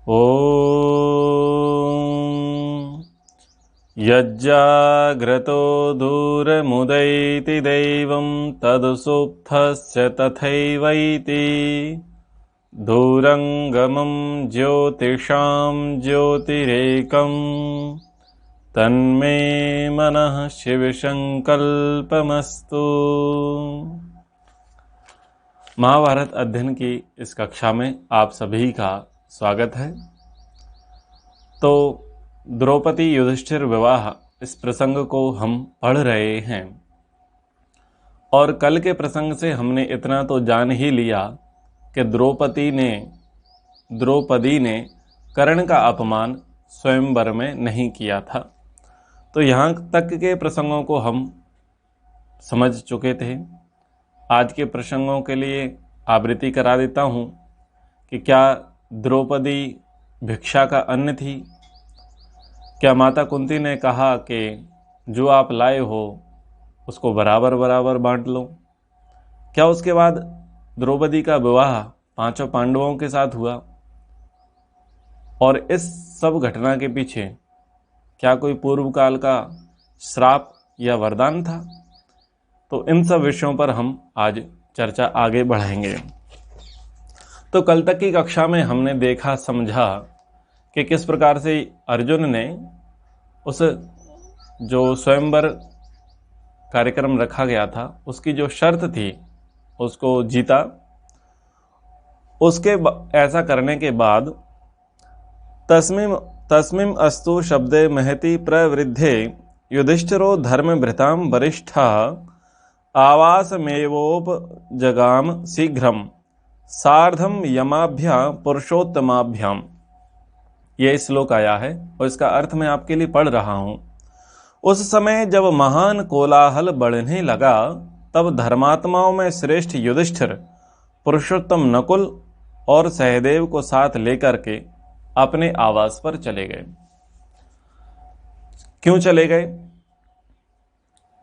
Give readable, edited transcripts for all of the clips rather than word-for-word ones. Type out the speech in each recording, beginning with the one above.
ॐ यज्जाग्रतो दूरमुदैति दैवं तदुसुप्तस्य तथैवैति दूरङ्गमं ज्योतिषां ज्योतिरेकं तन्मे मनः शिवसंकल्पमस्तु। महाभारत अध्ययन की इस कक्षा में आप सभी का स्वागत है। तो द्रौपदी युधिष्ठिर विवाह इस प्रसंग को हम पढ़ रहे हैं और कल के प्रसंग से हमने इतना तो जान ही लिया कि द्रौपदी ने कर्ण का अपमान स्वयंवर में नहीं किया था। तो यहाँ तक के प्रसंगों को हम समझ चुके थे। आज के प्रसंगों के लिए आवृत्ति करा देता हूँ कि क्या द्रौपदी भिक्षा का अन्न थी? क्या माता कुंती ने कहा कि जो आप लाए हो उसको बराबर बराबर बांट लो? क्या उसके बाद द्रौपदी का विवाह पांचों पांडवों के साथ हुआ? और इस सब घटना के पीछे क्या कोई पूर्व काल का श्राप या वरदान था? तो इन सब विषयों पर हम आज चर्चा आगे बढ़ाएंगे। तो कल तक की कक्षा में हमने देखा समझा कि किस प्रकार से अर्जुन ने उस जो स्वयंवर कार्यक्रम रखा गया था उसकी जो शर्त थी उसको जीता। उसके ऐसा करने के बाद तस्मिम अस्तु शब्दे महति प्रवृद्धे युधिष्ठिरो धर्मभृतां वरिष्ठः आवासमेवोपजगाम शीघ्रम सार्धम यमाभ्यां पुरुषोत्तमाभ्याम। यह श्लोक आया है और इसका अर्थ मैं आपके लिए पढ़ रहा हूं। उस समय जब महान कोलाहल बढ़ने लगा तब धर्मात्माओं में श्रेष्ठ युधिष्ठिर पुरुषोत्तम नकुल और सहदेव को साथ लेकर के अपने आवास पर चले गए। क्यों चले गए?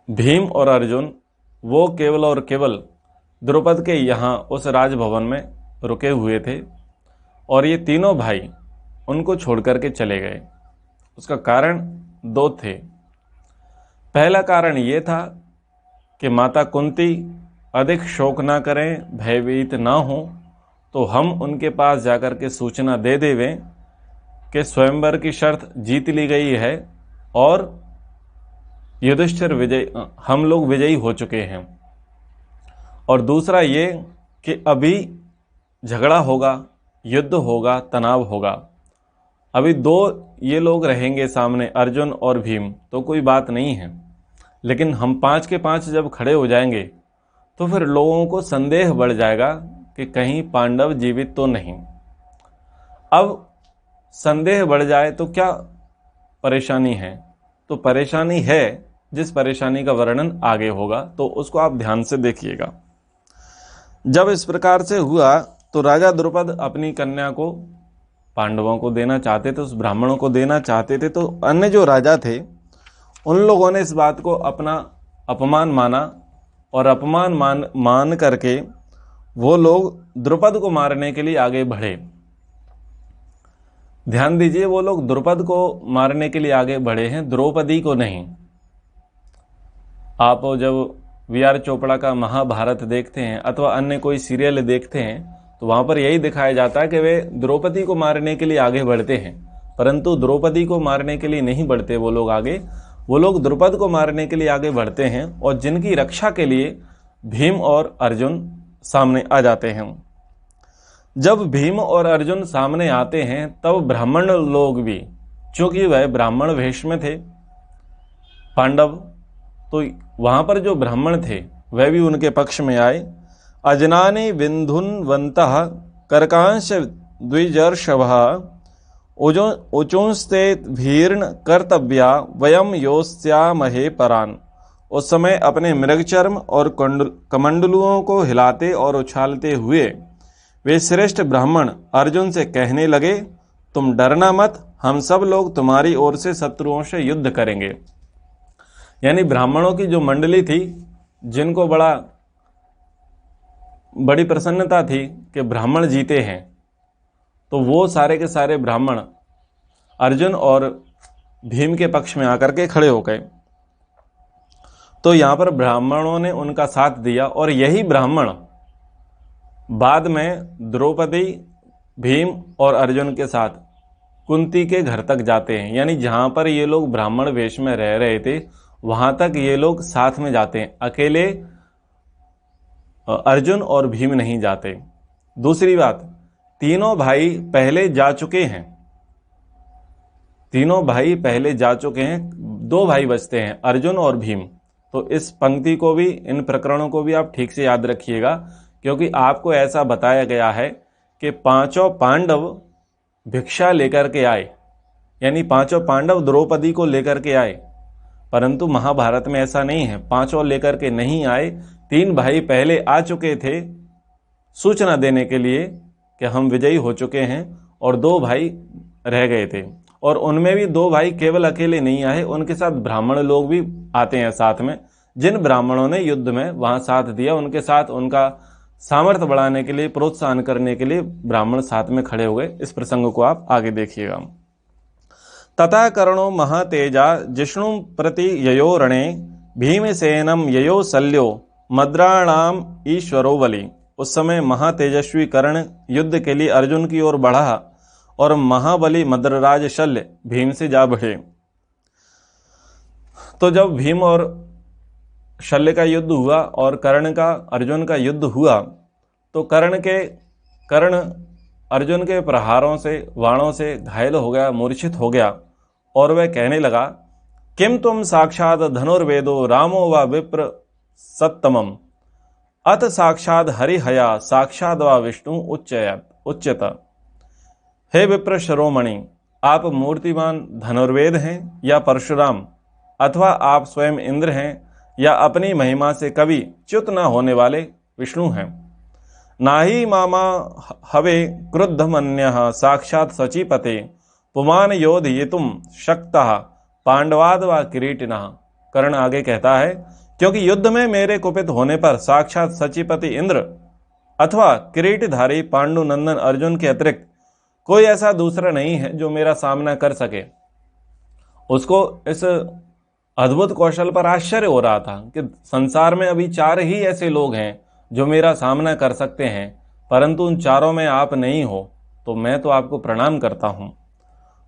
भीम और अर्जुन वो केवल और केवल द्रौपद के यहाँ उस राजभवन में रुके हुए थे और ये तीनों भाई उनको छोड़ करके चले गए। उसका कारण दो थे। पहला कारण ये था कि माता कुंती अधिक शोक ना करें, भयभीत ना हो, तो हम उनके पास जाकर के सूचना दे देवें कि स्वयंवर की शर्त जीत ली गई है और युधिष्ठिर हम लोग विजयी हो चुके हैं। और दूसरा ये कि अभी झगड़ा होगा, युद्ध होगा, तनाव होगा। अभी दो ये लोग रहेंगे सामने, अर्जुन और भीम, तो कोई बात नहीं है। लेकिन हम 5 के 5 जब खड़े हो जाएंगे तो फिर लोगों को संदेह बढ़ जाएगा कि कहीं पांडव जीवित तो नहीं। अब संदेह बढ़ जाए तो क्या परेशानी है? तो परेशानी है, जिस परेशानी का वर्णन आगे होगा, तो उसको आप ध्यान से देखिएगा। जब इस प्रकार से हुआ तो राजा द्रुपद अपनी कन्या को पांडवों को देना चाहते थे, उस ब्राह्मणों को देना चाहते थे। तो अन्य जो राजा थे उन लोगों ने इस बात को अपना अपमान माना और अपमान मान करके वो लोग द्रुपद को मारने के लिए आगे बढ़े। ध्यान दीजिए, वो लोग द्रुपद को मारने के लिए आगे बढ़े हैं, द्रौपदी को नहीं। आप जब वी.आर. चोपड़ा का महाभारत देखते हैं अथवा अन्य कोई सीरियल देखते हैं तो वहां पर यही दिखाया जाता है कि वे द्रौपदी को मारने के लिए आगे बढ़ते हैं, परंतु द्रौपदी को मारने के लिए नहीं बढ़ते वो लोग आगे। वो लोग द्रुपद को मारने के लिए आगे बढ़ते हैं और जिनकी रक्षा के लिए भीम और अर्जुन सामने आ जाते हैं। जब भीम और अर्जुन सामने आते हैं तब ब्राह्मण लोग भी, चूंकि वह ब्राह्मण वेश में थे पांडव, तो वहां पर जो ब्राह्मण थे वह भी उनके पक्ष में आए। अजनानि विन्धुन्वन्तः कर्कांश द्विजर्षभा उचुंस्ते भीर्ण कर्तव्या वयम योस्यामहे परान। उस समय अपने मृगचर्म और कमंडलुओं को हिलाते और उछालते हुए वे श्रेष्ठ ब्राह्मण अर्जुन से कहने लगे, तुम डरना मत, हम सब लोग तुम्हारी ओर से शत्रुओं से युद्ध करेंगे। यानी ब्राह्मणों की जो मंडली थी, जिनको बड़ी प्रसन्नता थी कि ब्राह्मण जीते हैं, तो वो सारे के सारे ब्राह्मण अर्जुन और भीम के पक्ष में आकर के खड़े हो गए। तो यहाँ पर ब्राह्मणों ने उनका साथ दिया और यही ब्राह्मण बाद में द्रौपदी, भीम और अर्जुन के साथ कुंती के घर तक जाते हैं। यानी जहाँ पर ये लोग ब्राह्मण वेश में रह रहे थे वहाँ तक ये लोग साथ में जाते हैं, अकेले अर्जुन और भीम नहीं जाते। दूसरी बात, तीनों भाई पहले जा चुके हैं, तीनों भाई पहले जा चुके हैं, दो भाई बचते हैं, अर्जुन और भीम। तो इस पंक्ति को भी, इन प्रकरणों को भी आप ठीक से याद रखिएगा, क्योंकि आपको ऐसा बताया गया है कि पांचों पांडव भिक्षा लेकर के आए, यानी पांचों पांडव द्रौपदी को लेकर के आए, परंतु महाभारत में ऐसा नहीं है, पांचों लेकर के नहीं आए। तीन भाई पहले आ चुके थे सूचना देने के लिए कि हम विजयी हो चुके हैं, और दो भाई रह गए थे, और उनमें भी दो भाई केवल अकेले नहीं आए, उनके साथ ब्राह्मण लोग भी आते हैं साथ में। जिन ब्राह्मणों ने युद्ध में वहां साथ दिया, उनके साथ उनका सामर्थ्य बढ़ाने के लिए, प्रोत्साहन करने के लिए ब्राह्मण साथ में खड़े हो गए। इस प्रसंग को आप आगे देखिएगा। तथा कर्णो महातेजा जिष्णु प्रति ययो रणे भीमसेनम ययो शल्यो मद्राणाम ईश्वरो बलि। उस समय महातेजस्वी कर्ण युद्ध के लिए अर्जुन की ओर बढ़ा और महाबली मद्रराज शल्य भीम से जा बढ़े। तो जब भीम और शल्य का युद्ध हुआ और कर्ण का अर्जुन का युद्ध हुआ, तो कर्ण अर्जुन के प्रहारों से, वाणों से घायल हो गया, मूर्छित हो गया, और वह कहने लगा, किम तुम साक्षात धनुर्वेदो रामो व विप्र सत्तमम अत साक्षात हरिहया साक्षात व विष्णु उच्यत। हे विप्र शिरोमणि, आप मूर्तिमान धनुर्वेद हैं या परशुराम, अथवा आप स्वयं इंद्र हैं, या अपनी महिमा से कभी च्युत न होने वाले विष्णु हैं। नाहि मामा हवे क्रुद्धमन्यः साक्षात सचीपते पुमान योधयितुम शक्तः पांडवाद व किरीटिनः। कर्ण आगे कहता है, क्योंकि युद्ध में मेरे कुपित होने पर साक्षात सचीपति इंद्र अथवा किरीटधारी पांडुनंदन अर्जुन के अतिरिक्त कोई ऐसा दूसरा नहीं है जो मेरा सामना कर सके। उसको इस अद्भुत कौशल पर आश्चर्य हो रहा था कि संसार में अभी चार ही ऐसे लोग हैं जो मेरा सामना कर सकते हैं, परंतु उन चारों में आप नहीं हो, तो मैं तो आपको प्रणाम करता हूं।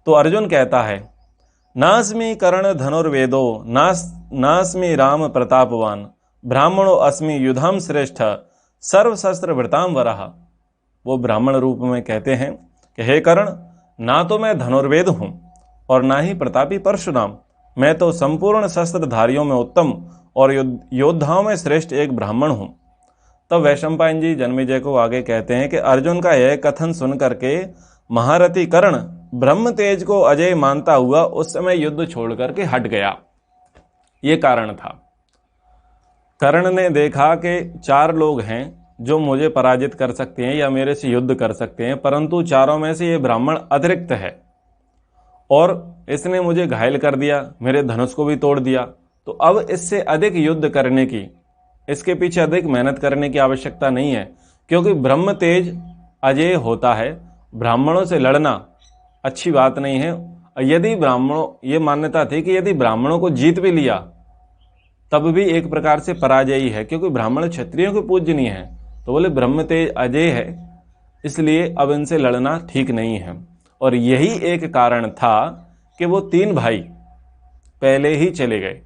तो अर्जुन कहता है, नास्मि कर्ण धनुर्वेदो नास्मि राम प्रतापवान ब्राह्मणो अस्मि युधाम श्रेष्ठ सर्वशस्त्र वृताम वराह। वो ब्राह्मण रूप में कहते हैं कि हे कर्ण, ना तो मैं धनुर्वेद हूं और ना ही प्रतापी परशुराम, मैं तो संपूर्ण शस्त्रधारियों में उत्तम और योद्धाओं में श्रेष्ठ एक ब्राह्मण हूं। तब वैशंपायन जी जन्मेजय को आगे कहते हैं कि अर्जुन का यह कथन सुन करके महारथी कर्ण ब्रह्म तेज को अजय मानता हुआ उस समय युद्ध छोड़ करके हट गया। ये कारण था। कर्ण ने देखा कि चार लोग हैं जो मुझे पराजित कर सकते हैं या मेरे से युद्ध कर सकते हैं, परंतु चारों में से ये ब्राह्मण अतिरिक्त है और इसने मुझे घायल कर दिया, मेरे धनुष को भी तोड़ दिया। तो अब इससे अधिक युद्ध करने की, इसके पीछे अधिक मेहनत करने की आवश्यकता नहीं है, क्योंकि ब्रह्म तेज अजय होता है। ब्राह्मणों से लड़ना अच्छी बात नहीं है। यदि ब्राह्मणों, ये मान्यता थी कि यदि ब्राह्मणों को जीत भी लिया तब भी एक प्रकार से पराजय ही है, क्योंकि ब्राह्मण क्षत्रियों के पूजनीय हैं। तो बोले ब्रह्म तेज अजय है, इसलिए अब इनसे लड़ना ठीक नहीं है। और यही एक कारण था कि वो तीन भाई पहले ही चले गए,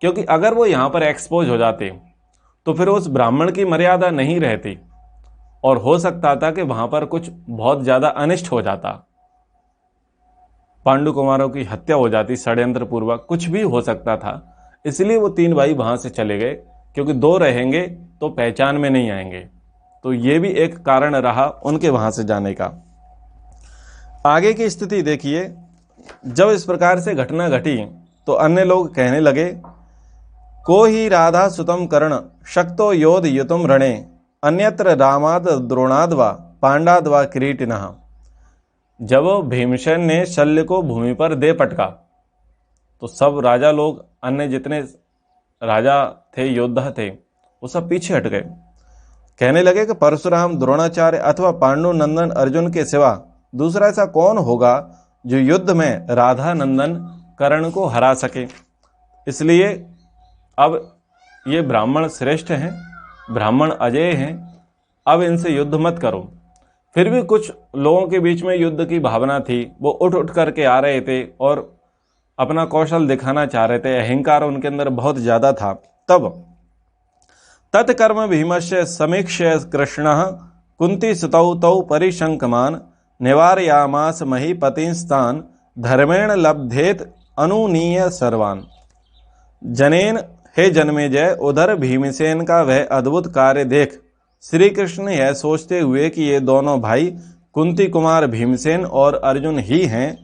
क्योंकि अगर वो यहाँ पर एक्सपोज हो जाते तो फिर उस ब्राह्मण की मर्यादा नहीं रहती और हो सकता था कि वहां पर कुछ बहुत ज्यादा अनिष्ट हो जाता, पांडु कुमारों की हत्या हो जाती, षड्यंत्र पूर्वक कुछ भी हो सकता था। इसलिए वो तीन भाई वहां से चले गए, क्योंकि दो रहेंगे तो पहचान में नहीं आएंगे। तो ये भी एक कारण रहा उनके वहां से जाने का। आगे की स्थिति देखिए, जब इस प्रकार से घटना घटी तो अन्य लोग कहने लगे, को ही राधा सुतम कर्ण शक्तो योध युतुम रणे अन्यत्र रामाद द्रोणाद वा पांडाद वा किरीटिनः। जब भीमसेन ने शल्य को भूमि पर दे पटका तो सब राजा लोग, अन्य जितने राजा थे, योद्धा थे, वो सब पीछे हट गए। कहने लगे कि परशुराम, द्रोणाचार्य अथवा पांडु नंदन अर्जुन के सिवा दूसरा ऐसा कौन होगा जो युद्ध में राधा नंदन कर्ण को हरा सके। इसलिए अब ये ब्राह्मण श्रेष्ठ हैं, ब्राह्मण अजेय हैं, अब इनसे युद्ध मत करो। फिर भी कुछ लोगों के बीच में युद्ध की भावना थी, वो उठ उठ करके आ रहे थे और अपना कौशल दिखाना चाह रहे थे, अहंकार उनके अंदर बहुत ज्यादा था। तब तत्कर्म भीमस्य समीक्ष्य कृष्णः कुंती सुतौ तौ परिशंकमान निवारयामास महीपतिस्तान धर्मेण लब्धेत अनुनीय सर्वान। जनेन हे जन्मेजय, उधर भीमसेन का वह अद्भुत कार्य देख श्री कृष्ण यह सोचते हुए कि ये दोनों भाई कुंती कुमार भीमसेन और अर्जुन ही हैं,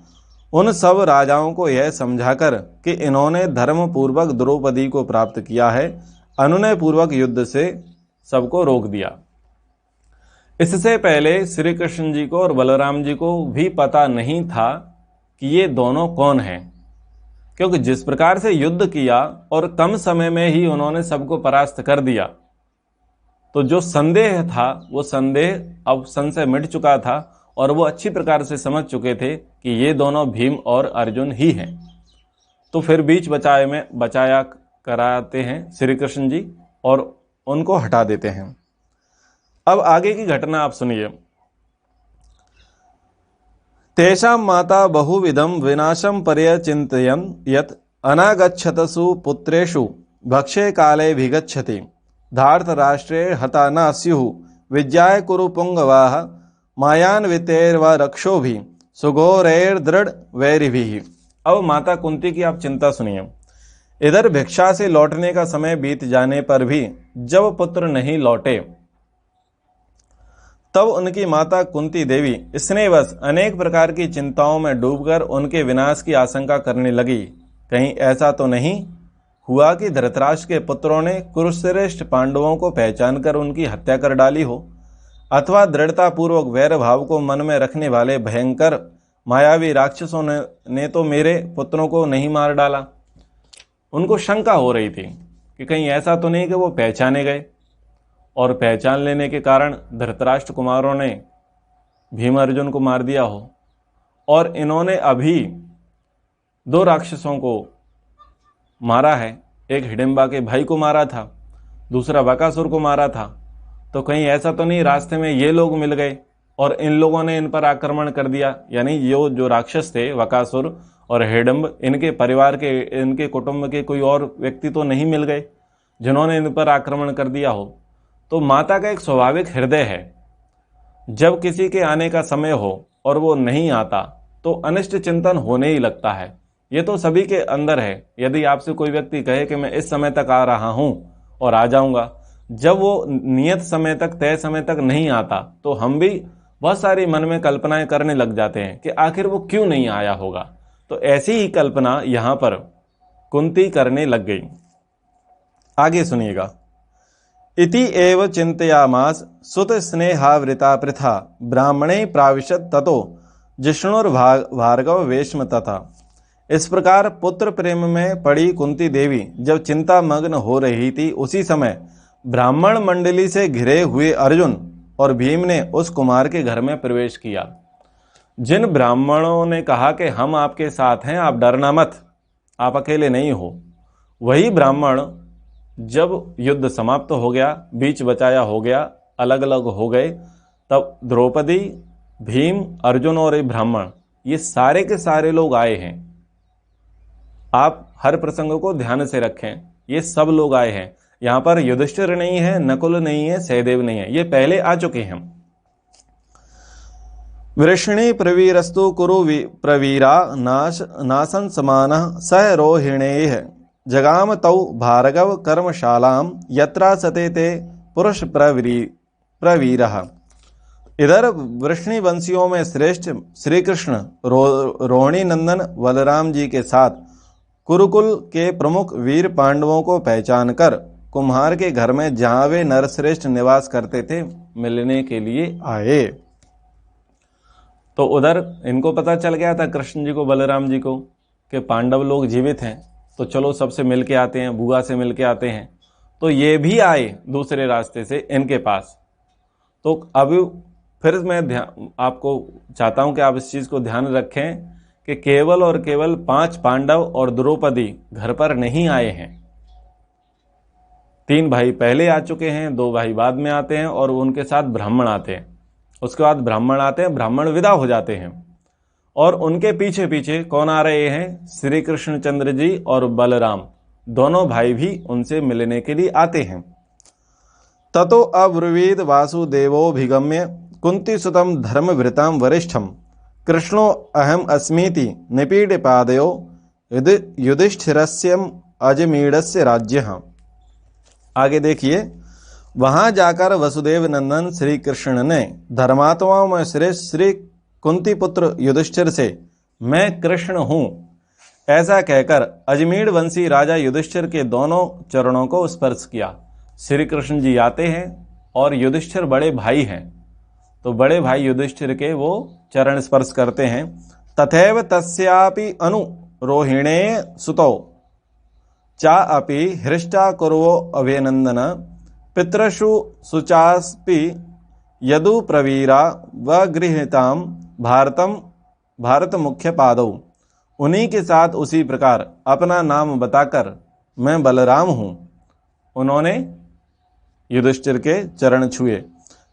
उन सब राजाओं को यह समझाकर कि इन्होंने धर्म पूर्वक द्रौपदी को प्राप्त किया है, अनुनय पूर्वक युद्ध से सबको रोक दिया। इससे पहले श्री कृष्ण जी को और बलराम जी को भी पता नहीं था कि ये दोनों कौन हैं, क्योंकि जिस प्रकार से युद्ध किया और कम समय में ही उन्होंने सबको परास्त कर दिया, तो जो संदेह था वो संदेह अब संशय मिट चुका था और वो अच्छी प्रकार से समझ चुके थे कि ये दोनों भीम और अर्जुन ही हैं। तो फिर बीच बचाया कराते हैं श्री कृष्ण जी और उनको हटा देते हैं। अब आगे की घटना आप सुनिए। तेषां माता बहुविधं विनाशं पर्यचिन्तयन् यत् अनागच्छतसु पुत्रेषु भक्षे काले विगच्छति धार्तराष्ट्रे हता न स्युः विज्ञाय कुरु पुंगवाः मायान्वितैर्व रक्षोभिः सुघोरैर्दृढ़ वैरिभिः। अब माता कुंती की आप चिंता सुनिए। इधर भिक्षा से लौटने का समय बीत जाने पर भी जब पुत्र नहीं लौटे, तब उनकी माता कुंती देवी स्नेहवश अनेक प्रकार की चिंताओं में डूबकर उनके विनाश की आशंका करने लगी। कहीं ऐसा तो नहीं हुआ कि धृतराष्ट्र के पुत्रों ने कुरुश्रेष्ठ पांडवों को पहचानकर उनकी हत्या कर डाली हो, अथवा दृढ़ता पूर्वक वैर भाव को मन में रखने वाले भयंकर मायावी राक्षसों ने तो मेरे पुत्रों को नहीं मार डाला। उनको शंका हो रही थी कि कहीं ऐसा तो नहीं कि वो पहचाने गए और पहचान लेने के कारण धृतराष्ट्र कुमारों ने भीम अर्जुन को मार दिया हो। और इन्होंने अभी 2 राक्षसों को मारा है, एक हिडिंबा के भाई को मारा था, दूसरा बकासुर को मारा था। तो कहीं ऐसा तो नहीं रास्ते में ये लोग मिल गए और इन लोगों ने इन पर आक्रमण कर दिया, यानी जो राक्षस थे बकासुर और हिडिंब, इनके परिवार के, इनके कुटुंब के कोई और व्यक्ति तो नहीं मिल गए जिन्होंने इन पर आक्रमण कर दिया हो। तो माता का एक स्वाभाविक हृदय है, जब किसी के आने का समय हो और वो नहीं आता तो अनिष्ट चिंतन होने ही लगता है। ये तो सभी के अंदर है। यदि आपसे कोई व्यक्ति कहे कि मैं इस समय तक आ रहा हूं और आ जाऊंगा, जब वो नियत समय तक, तय समय तक नहीं आता, तो हम भी बहुत सारी मन में कल्पनाएं करने लग जाते हैं कि आखिर वो क्यों नहीं आया होगा। तो ऐसी ही कल्पना यहां पर कुंती करने लग गई। आगे सुनिएगा। इति एव चिंतयामास सुत स्नेहावृता पृथा ब्राह्मणे प्राविशत ततो जिष्णुर्भार्गव वेश्म तथा। इस प्रकार पुत्र प्रेम में पड़ी कुंती देवी जब चिंता मग्न हो रही थी, उसी समय ब्राह्मण मंडली से घिरे हुए अर्जुन और भीम ने उस कुमार के घर में प्रवेश किया। जिन ब्राह्मणों ने कहा कि हम आपके साथ हैं, आप डरना मत, आप अकेले नहीं हो, वही ब्राह्मण जब युद्ध समाप्त हो गया, बीच बचाया हो गया, अलग अलग हो गए, तब द्रौपदी, भीम, अर्जुन और ये ब्राह्मण, ये सारे के सारे लोग आए हैं। आप हर प्रसंग को ध्यान से रखें, ये सब लोग आए हैं। यहां पर युधिष्ठिर नहीं है, नकुल नहीं है, सहदेव नहीं है, ये पहले आ चुके हैं। वृष्णि प्रवीरस्तु कुरु प्रवीरा नासन समानः सह रोहिणेः जगाम तौ भार्गव कर्मशालाम यत्रा सते ते पुरुष प्रवीरः। इधर वृष्णि वंशियों में श्रेष्ठ श्री कृष्ण रोहिणी नंदन बलराम जी के साथ कुरुकुल के प्रमुख वीर पांडवों को पहचानकर कुम्हार के घर में जहां वे नरश्रेष्ठ निवास करते थे मिलने के लिए आए। तो उधर इनको पता चल गया था कृष्ण जी को, बलराम जी को, कि पांडव लोग जीवित हैं, तो चलो सबसे मिल के आते हैं, बुआ से मिल के आते हैं। तो ये भी आए दूसरे रास्ते से इनके पास। तो अब फिर मैं आपको चाहता हूं कि आप इस चीज को ध्यान रखें कि केवल और केवल 5 पांडव और द्रौपदी घर पर नहीं आए हैं। 3 भाई पहले आ चुके हैं, 2 भाई बाद में आते हैं और उनके साथ ब्राह्मण आते हैं। उसके बाद ब्राह्मण आते हैं, ब्राह्मण विदा हो जाते हैं और उनके पीछे पीछे कौन आ रहे हैं? श्री कृष्णचंद्र जी और बलराम, दोनों भाई भी उनसे मिलने के लिए आते हैं। ततो अब्रवीद वासुदेवोभिगम्य कुंती सुतम धर्मभृताम वरिष्ठम कृष्णो अहम अस्मीति निपीड पादयो युधिष्ठिरस्यम अजमीढ़स्य राज्यः। आगे देखिए, वहां जाकर वसुदेव नंदन श्री कृष्ण ने धर्मात्माओं में श्रेष्ठ श्री कुंती पुत्र युधिष्ठिर से मैं कृष्ण हूं ऐसा कहकर अजमीढ़ वंशी राजा युधिष्ठिर के दोनों चरणों को स्पर्श किया। श्री कृष्ण जी आते हैं और युधिष्ठिर बड़े भाई हैं, तो बड़े भाई युधिष्ठिर के वो चरण स्पर्श करते हैं। तथैव तस्यापि अनुरोहिणे सुतौ चा अपि हृष्टा कुर्वो अभिनंदन पितृषु सुचास्पि यदु प्रवीरा व गृहीताम भारत मुख्य पादौ। उन्हीं के साथ उसी प्रकार अपना नाम बताकर मैं बलराम हूं, उन्होंने युधिष्ठिर के चरण छुए।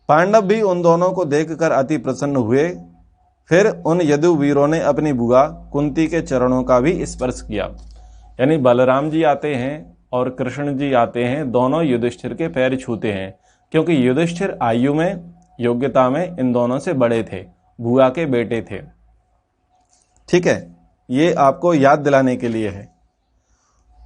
पांडव भी उन दोनों को देखकर अति प्रसन्न हुए। फिर उन यदुवीरों ने अपनी बुआ कुंती के चरणों का भी स्पर्श किया। यानी बलराम जी आते हैं और कृष्ण जी आते हैं, दोनों युधिष्ठिर के पैर छूते हैं, क्योंकि युधिष्ठिर आयु में, योग्यता में इन दोनों से बड़े थे, बुआ के बेटे थे। ठीक है, ये आपको याद दिलाने के लिए है।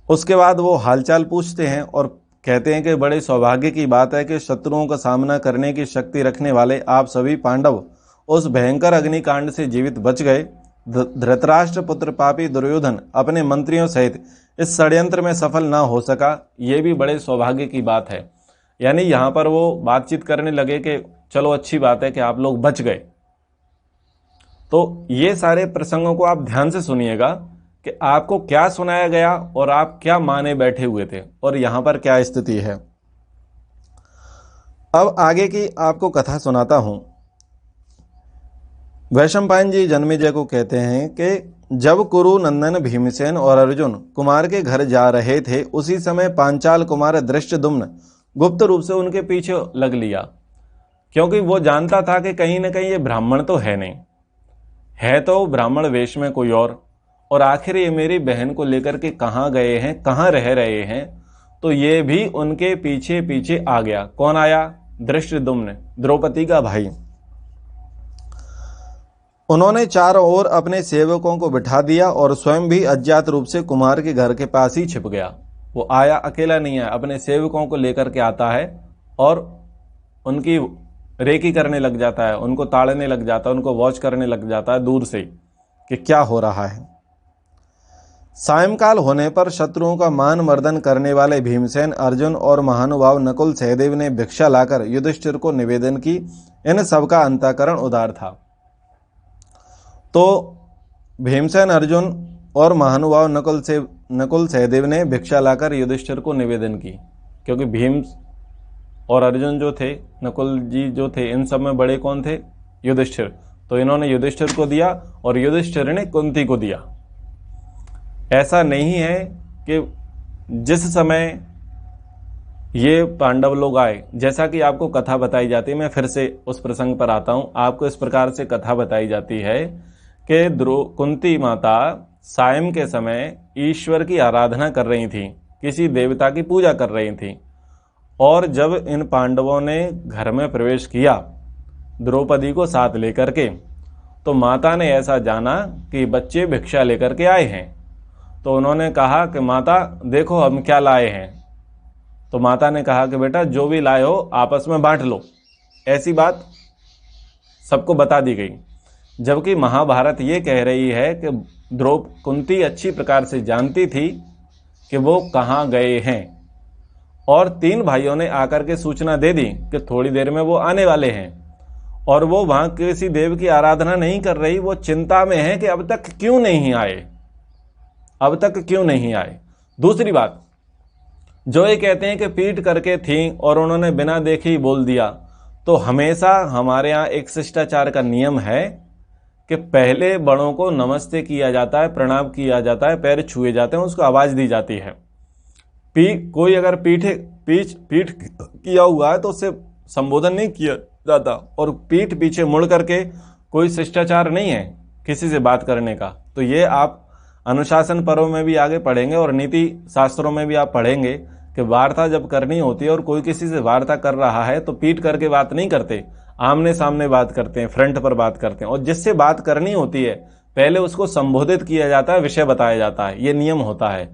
उसके बाद वो हालचाल पूछते हैं और कहते हैं कि बड़े सौभाग्य की बात है कि शत्रुओं का सामना करने की शक्ति रखने वाले आप सभी पांडव उस भयंकर अग्निकांड से जीवित बच गए। धृतराष्ट्र पुत्र पापी दुर्योधन अपने मंत्रियों सहित इस षड्यंत्र में सफल ना हो सका, ये भी बड़े सौभाग्य की बात है। यानी यहाँ पर वो बातचीत करने लगे कि चलो अच्छी बात है कि आप लोग बच गए। तो ये सारे प्रसंगों को आप ध्यान से सुनिएगा कि आपको क्या सुनाया गया और आप क्या माने बैठे हुए थे और यहां पर क्या स्थिति है। अब आगे की आपको कथा सुनाता हूं। वैशंपायन जी जन्मेजय को कहते हैं कि जब कुरु नंदन भीमसेन और अर्जुन कुमार के घर जा रहे थे, उसी समय पांचाल कुमार धृष्टद्युम्न गुप्त रूप से उनके पीछे लग लिया, क्योंकि वो जानता था कि कहीं ना कहीं ये ब्राह्मण तो है नहीं, है तो ब्राह्मण वेश में कोई और आखिर ये मेरी बहन को लेकर के कहाँ गए हैं, कहाँ रह रहे हैं। तो ये भी उनके पीछे पीछे आ गया। कौन आया? धृष्टद्युम्न, द्रौपदी का भाई। उन्होंने चारों ओर अपने सेवकों को बिठा दिया और स्वयं भी अज्ञात रूप से कुमार के घर के पास ही छिप गया। वो आया, अकेला नहीं आया, अपने सेवकों को लेकर के आता है और उनकी रेकी करने लग जाता है, उनको ताड़ने लग जाता है, उनको वॉच करने लग जाता है दूर से कि क्या हो रहा है। सायंकाल होने पर शत्रुओं का मान मर्दन करने वाले भीमसेन, अर्जुन और महानुभाव नकुल सहदेव ने भिक्षा लाकर युधिष्ठिर को निवेदन की। इन सबका अंतःकरण उदार था। तो भीमसेन, अर्जुन और महानुभाव नकुल सहदेव ने भिक्षा लाकर युधिष्ठिर को निवेदन की, क्योंकि भीम और अर्जुन जो थे, नकुल जी जो थे, इन सब में बड़े कौन थे? युधिष्ठिर। तो इन्होंने युधिष्ठिर को दिया और युधिष्ठिर ने कुंती को दिया। ऐसा नहीं है कि जिस समय ये पांडव लोग आए, जैसा कि आपको कथा बताई जाती है, मैं फिर से उस प्रसंग पर आता हूं। आपको इस प्रकार से कथा बताई जाती है कि कुंती माता सायं के समय ईश्वर की आराधना कर रही थी, किसी देवता की पूजा कर रही थी, और जब इन पांडवों ने घर में प्रवेश किया द्रौपदी को साथ लेकर के, तो माता ने ऐसा जाना कि बच्चे भिक्षा लेकर के आए हैं। तो उन्होंने कहा कि माता देखो हम क्या लाए हैं। तो माता ने कहा कि बेटा जो भी लाए हो आपस में बांट लो। ऐसी बात सबको बता दी गई। जबकि महाभारत ये कह रही है कि कुंती अच्छी प्रकार से जानती थी कि वो कहाँ गए हैं, और 3 भाइयों ने आकर के सूचना दे दी कि थोड़ी देर में वो आने वाले हैं, और वो वहां किसी देव की आराधना नहीं कर रही। वो चिंता में है कि अब तक क्यों नहीं आए, अब तक क्यों नहीं आए। दूसरी बात, जो ये कहते हैं कि पीट करके थी और उन्होंने बिना देखे ही बोल दिया, तो हमेशा हमारे यहाँ एक शिष्टाचार का नियम है कि पहले बड़ों को नमस्ते किया जाता है, प्रणाम किया जाता है, पैर छुए जाते हैं, उसको आवाज़ दी जाती है। कोई अगर पीठ किया हुआ है तो उससे संबोधन नहीं किया जाता, और पीठ पीछे मुड़ करके कोई शिष्टाचार नहीं है किसी से बात करने का। तो ये आप अनुशासन पर्व में भी आगे पढ़ेंगे और नीति शास्त्रों में भी आप पढ़ेंगे कि वार्ता जब करनी होती है और कोई किसी से वार्ता कर रहा है तो पीठ करके बात नहीं करते, आमने सामने बात करते हैं, फ्रंट पर बात करते हैं। और जिससे बात करनी होती है पहले उसको संबोधित किया जाता है, विषय बताया जाता है, ये नियम होता है।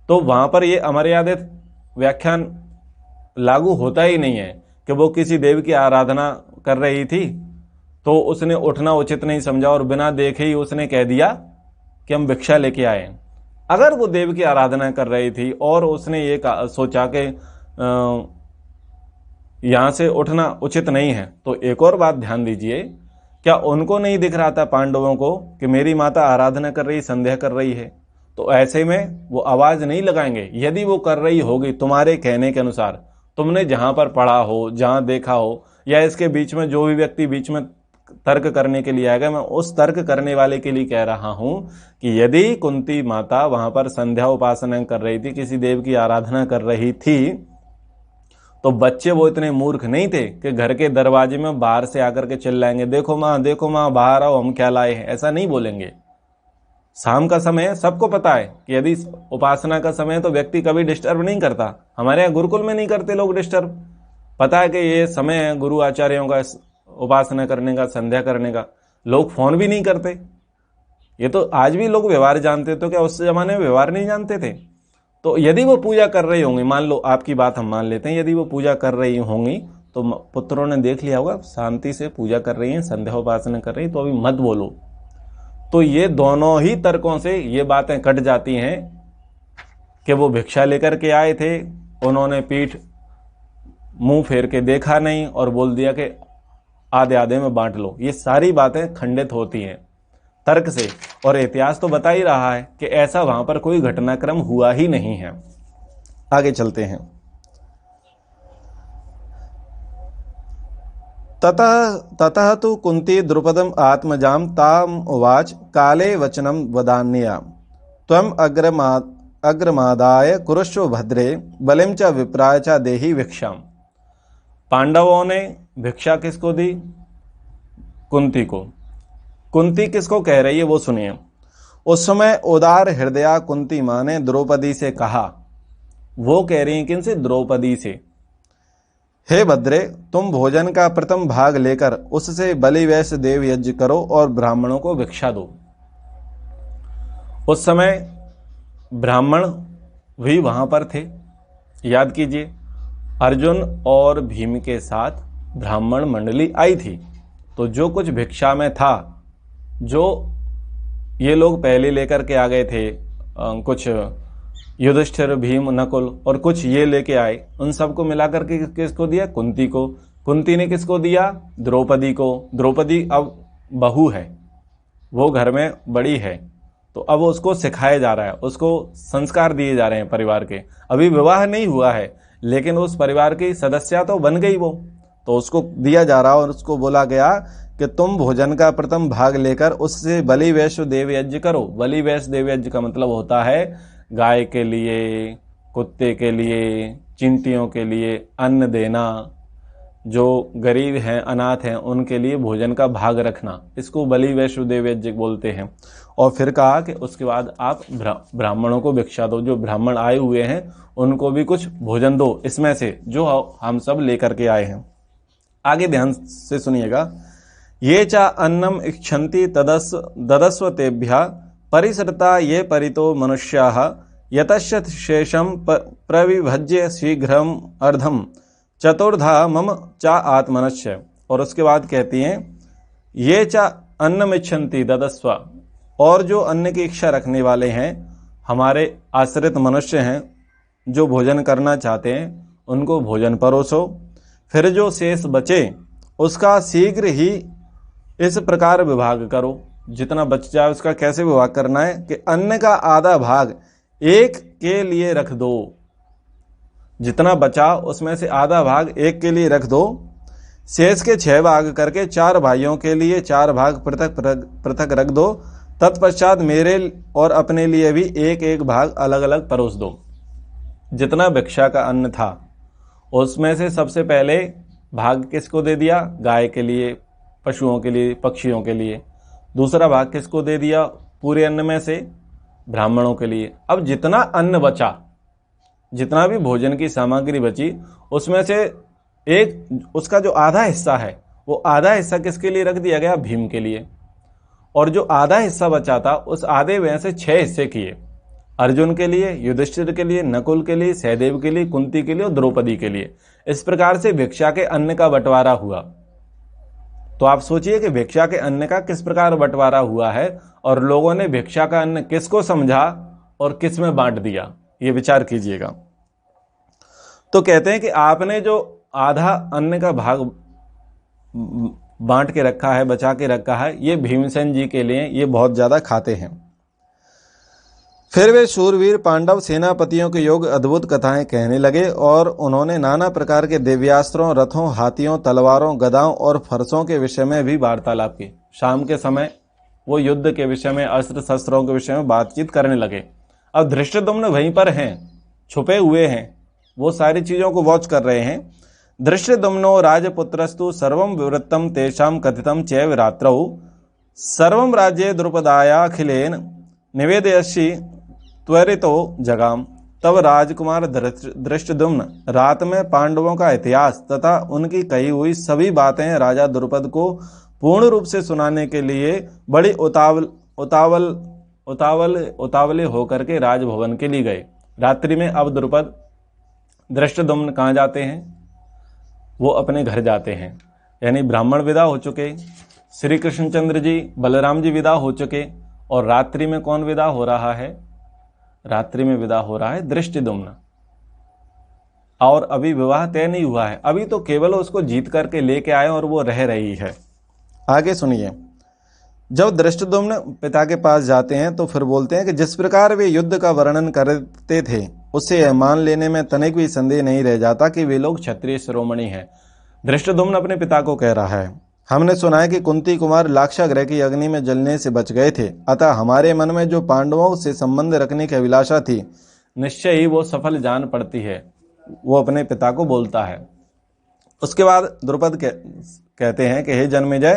तो वहां पर ये अमर्यादित व्याख्यान लागू होता ही नहीं है कि वो किसी देव की आराधना कर रही थी तो उसने उठना उचित नहीं समझा और बिना देखे ही उसने कह दिया कि हम भिक्षा लेके आए। अगर वो देव की आराधना कर रही थी और उसने ये सोचा कि यहां से उठना उचित नहीं है, तो एक और बात ध्यान दीजिए, क्या उनको नहीं दिख रहा था पांडवों को कि मेरी माता आराधना कर रही, संध्या कर रही है? तो ऐसे में वो आवाज नहीं लगाएंगे। यदि वो कर रही होगी तुम्हारे कहने के अनुसार, तुमने जहां पर पढ़ा हो, जहां देखा हो, या इसके बीच में जो भी व्यक्ति बीच में तर्क करने के लिए आएगा, मैं उस तर्क करने वाले के लिए कह रहा हूं कि यदि कुंती माता वहां पर संध्या उपासना कर रही थी, किसी देव की आराधना कर रही थी, तो बच्चे वो इतने मूर्ख नहीं थे कि घर के दरवाजे में बाहर से आकर के चिल्लाएंगे, देखो माँ बाहर आओ, हम क्या लाए हैं। ऐसा नहीं बोलेंगे। शाम का समय है, सबको पता है कि यदि उपासना का समय है तो व्यक्ति कभी डिस्टर्ब नहीं करता। हमारे यहाँ गुरुकुल में नहीं करते लोग डिस्टर्ब। पता है कि ये समय है गुरु आचार्यों का उपासना करने का, संध्या करने का। लोग फोन भी नहीं करते। ये तो आज भी लोग व्यवहार जानते, तो क्या उस जमाने में व्यवहार नहीं जानते थे? तो यदि वो पूजा कर रही होंगी, मान लो आपकी बात हम मान लेते हैं, यदि वो पूजा कर रही होंगी तो पुत्रों ने देख लिया होगा शांति से पूजा कर रही हैं, संध्या उपासना कर रही, तो अभी मत बोलो। तो ये दोनों ही तर्कों से ये बातें कट जाती हैं कि वो भिक्षा लेकर के आए थे, उन्होंने पीठ मुंह फेर के देखा नहीं और बोल दिया कि आधे आधे में बांट लो। ये सारी बातें खंडित होती हैं तर्क से, और इतिहास तो बता ही रहा है कि ऐसा वहां पर कोई घटनाक्रम हुआ ही नहीं है। आगे चलते हैं। ततः तो कुंती द्रुपदम आत्मजाम ताम उवाच काले वचनम वदान्या त्वम अग्रमादाय कुरुष्व भद्रे बलिम च विप्राय च देहि भिक्षाम। पांडवों ने भिक्षा किसको दी? कुंती को। कुंती किसको कह रही है वो सुनिए। उस समय उदार हृदया कुंती मां ने द्रौपदी से कहा, वो कह रही हैं किनसे? द्रौपदी से, हे भद्रे, तुम भोजन का प्रथम भाग लेकर उससे बलि वैश्य देव यज्ञ करो और ब्राह्मणों को भिक्षा दो। उस समय ब्राह्मण भी वहां पर थे। याद कीजिए, अर्जुन और भीम के साथ ब्राह्मण मंडली आई थी। तो जो कुछ भिक्षा में था, जो ये लोग पहले लेकर के आ गए थे, कुछ युधिष्ठिर, भीम, नकुल, और कुछ ये लेके आए, उन सबको मिलाकर के किसको दिया? कुंती को। कुंती ने किसको दिया? द्रौपदी को। द्रौपदी अब बहू है, वो घर में बड़ी है, तो अब उसको सिखाया जा रहा है, उसको संस्कार दिए जा रहे हैं परिवार के। अभी विवाह नहीं हुआ है लेकिन उस परिवार की सदस्य तो बन गई वो, तो उसको दिया जा रहा और उसको बोला गया कि तुम भोजन का प्रथम भाग लेकर उससे बलि वैश्य देव यज्ञ करो। बलि वैश्य देव यज्ञ का मतलब होता है गाय के लिए, कुत्ते के लिए, चिंटियों के लिए अन्न देना, जो गरीब हैं, अनाथ हैं, उनके लिए भोजन का भाग रखना, इसको बलि वैश्य देव यज्ञ बोलते हैं। और फिर कहा कि उसके बाद आप ब्राह्मणों को भिक्षा दो, जो ब्राह्मण आए हुए हैं उनको भी कुछ भोजन दो, इसमें से जो हम सब लेकर के आए हैं। आगे ध्यान से सुनिएगा। ये चा अन्नम इच्छन्ति ददस्व तेभ्यः परिसृता ये परितो मनुष्याः यतश्च शेषम प्रविभज्य शीघ्रम अर्धम चतुर्धा मम चा आत्मनश्य। और उसके बाद कहती हैं, ये चा अन्नम इच्छन्ति ददस्व, और जो अन्न की इच्छा रखने वाले हैं, हमारे आश्रित मनुष्य हैं, जो भोजन करना चाहते हैं, उनको भोजन परोसो। फिर जो शेष बचे उसका शीघ्र ही इस प्रकार विभाग करो। जितना बच जाए उसका कैसे विभाग करना है कि अन्न का आधा भाग एक के लिए रख दो। जितना बचा उसमें से आधा भाग एक के लिए रख दो। शेष के 6 भाग करके 4 भाइयों के लिए 4 भाग पृथक पृथक रख दो। तत्पश्चात मेरे और अपने लिए भी एक एक भाग अलग अलग परोस दो। जितना भिक्षा का अन्न था उसमें से सबसे पहले भाग किसको दे दिया? गाय के लिए, पशुओं के लिए, पक्षियों के लिए। दूसरा भाग किसको दे दिया? पूरे अन्न में से ब्राह्मणों के लिए। अब जितना अन्न बचा, जितना भी भोजन की सामग्री बची, उसमें से एक उसका जो आधा हिस्सा है वो आधा हिस्सा किसके लिए रख दिया गया? भीम के लिए। और जो आधा हिस्सा बचा था उस आधे में से 6 हिस्से किए अर्जुन के लिए, युधिष्ठिर के लिए, नकुल के लिए, सहदेव के लिए, कुंती के लिए और द्रौपदी के लिए। इस प्रकार से भिक्षा के अन्न का बंटवारा हुआ। तो आप सोचिए कि भिक्षा के अन्न का किस प्रकार बंटवारा हुआ है और लोगों ने भिक्षा का अन्न किसको समझा और किस में बांट दिया, ये विचार कीजिएगा। तो कहते हैं कि आपने जो आधा अन्न का भाग बांट के रखा है, बचा के रखा है, ये भीमसेन जी के लिए ये बहुत ज्यादा खाते हैं। फिर वे शूरवीर पांडव सेनापतियों के योग अद्भुत कथाएं कहने लगे और उन्होंने नाना प्रकार के दिव्यास्त्रों, रथों, हाथियों, तलवारों, गदाओं और फरसों के विषय में भी वार्तालाप की। शाम के समय वो युद्ध के विषय में, अस्त्र शस्त्रों के विषय में बातचीत करने लगे। अब धृष्टद्युम्न वहीं पर हैं, छुपे हुए हैं, वो सारी चीजों को वॉच कर रहे हैं। धृष्टद्युम्नो राजपुत्रस्तु सर्वं विवृत्तम तेषां कथितं चैव रात्रौ सर्वं राज्ये द्रुपदायाखिलेन निवेदयसि त्वरितो जगाम। तब राजकुमार धृष्टद्युम्न रात में पांडवों का इतिहास तथा उनकी कही हुई सभी बातें राजा द्रुपद को पूर्ण रूप से सुनाने के लिए बड़ी उतावले होकर के राजभवन के लिए गए। रात्रि में अब द्रुपद धृष्टद्युम्न कहाँ जाते हैं? वो अपने घर जाते हैं। यानी ब्राह्मण विदा हो चुके, श्री कृष्णचंद्र जी, बलराम जी विदा हो चुके, और रात्रि में कौन विदा हो रहा है? रात्रि में विदा हो रहा है धृष्टद्युम्न। और अभी विवाह तय नहीं हुआ है, अभी तो केवल उसको जीत करके लेके आए और वो रह रही है। आगे सुनिए। जब धृष्टद्युम्न पिता के पास जाते हैं तो फिर बोलते हैं कि जिस प्रकार वे युद्ध का वर्णन करते थे उससे यह मान लेने में तनिक भी संदेह नहीं रह जाता कि वे लोग क्षत्रिय शिरोमणि हैं। धृष्टद्युम्न अपने पिता को कह रहा है, हमने सुना है कि कुंती कुमार लाक्षागृह की अग्नि में जलने से बच गए थे, अतः हमारे मन में जो पांडवों से संबंध रखने की अभिलाषा थी निश्चय ही वो सफल जान पड़ती है। वो अपने पिता को बोलता है। उसके बाद द्रुपद कहते हैं कि हे जन्मेजय,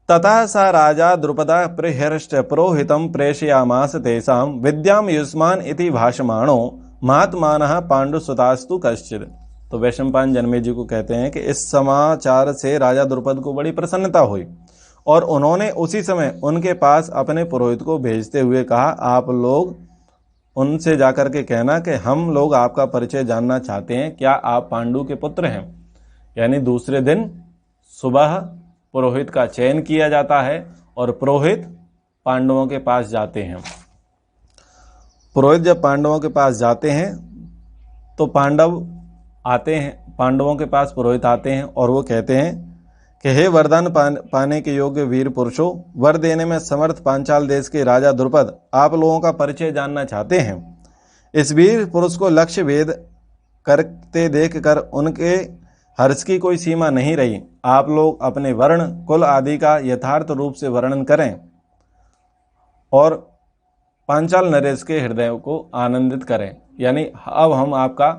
ततः सा राजा द्रुपदा प्रहृष्ट पुरोहितं प्रेषयामास तेषां विद्यां युष्मान् इति भाषमाणो महात्मानः पांडुसुतास्तु कश्चित्। तो वैशंपायन जन्मे जी को कहते हैं कि इस समाचार से राजा द्रुपद को बड़ी प्रसन्नता हुई और उन्होंने उसी समय उनके पास अपने पुरोहित को भेजते हुए कहा, आप लोग उनसे जाकर के कहना कि हम लोग आपका परिचय जानना चाहते हैं, क्या आप पांडु के पुत्र हैं? यानी दूसरे दिन सुबह पुरोहित का चयन किया जाता है और पुरोहित पांडवों के पास जाते हैं। पुरोहित जब पांडवों के पास जाते हैं तो पांडव आते हैं, पांडवों के पास पुरोहित आते हैं और वो कहते हैं कि हे वरदान पाने के योग्य वीर पुरुषों, वर देने में समर्थ पांचाल देश के राजा द्रुपद आप लोगों का परिचय जानना चाहते हैं। इस वीर पुरुष को लक्ष्य भेद करते देखकर उनके हर्ष की कोई सीमा नहीं रही। आप लोग अपने वर्ण, कुल आदि का यथार्थ रूप से वर्णन करें और पांचाल नरेश के हृदय को आनंदित करें। यानी अब हम आपका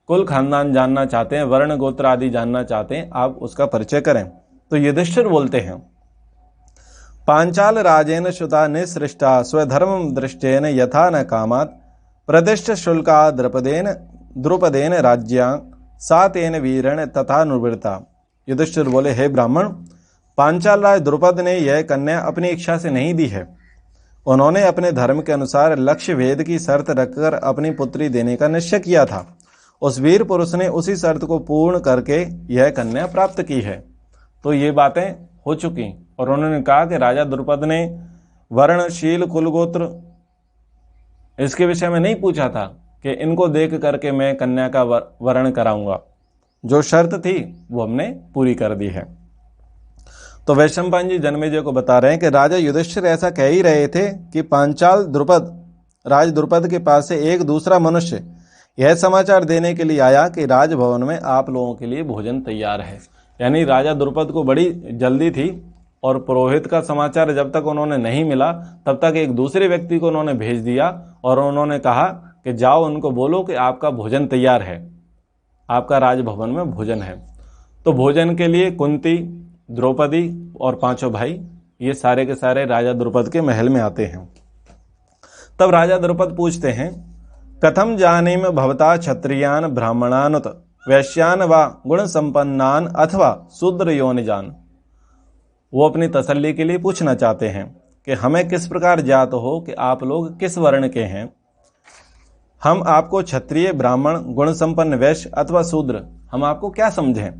कुल खानदान जानना चाहते हैं, वर्ण गोत्र आदि जानना चाहते हैं, आप उसका परिचय करें। तो युधिष्ठिर बोलते हैं, पांचाल राजेन श्रुता निसृष्टा स्वधर्म दृष्टेन यथा न कामात् प्रतिष्ठ शुल्का द्रुपदेन राज्यां सातेन वीरण तथा नुवृता। युधिष्ठिर बोले, हे ब्राह्मण, पांचाल राज द्रुपद ने यह कन्या अपनी इच्छा से नहीं दी है। उन्होंने अपने धर्म के अनुसार लक्ष्य भेद की शर्त रखकर अपनी पुत्री देने का निश्चय किया था। उस वीर पुरुष ने उसी शर्त को पूर्ण करके यह कन्या प्राप्त की है। तो ये बातें हो चुकी और उन्होंने कहा कि राजा द्रुपद ने वर्णशील कुलगोत्र इसके विषय में नहीं पूछा था कि इनको देख करके मैं कन्या का वर्ण कराऊंगा। जो शर्त थी वो हमने पूरी कर दी है। तो वैशंपायन जी जन्मेजय को बता रहे हैं कि राजा युधिष्ठिर ऐसा कह ही रहे थे कि पांचाल राज द्रुपद के पास से एक दूसरा मनुष्य यह समाचार देने के लिए आया कि राजभवन में आप लोगों के लिए भोजन तैयार है। यानी राजा द्रुपद को बड़ी जल्दी थी और पुरोहित का समाचार जब तक उन्होंने नहीं मिला तब तक एक दूसरे व्यक्ति को उन्होंने भेज दिया और उन्होंने कहा कि जाओ उनको बोलो कि आपका भोजन तैयार है, आपका राजभवन में भोजन है। तो भोजन के लिए कुंती, द्रौपदी और पांचों भाई ये सारे के सारे राजा द्रुपद के महल में आते हैं। तब राजा द्रुपद पूछते हैं, कथम जानीम भवता क्षत्रियान ब्राह्मणानुत वैश्यान व गुण संपन्नान अथवा शूद्र योनिजान। वो अपनी तसल्ली के लिए पूछना चाहते हैं कि हमें किस प्रकार ज्ञात हो कि आप लोग किस वर्ण के हैं। हम आपको क्षत्रिय, ब्राह्मण, गुण संपन्न, वैश्य अथवा शूद्र हम आपको क्या समझें।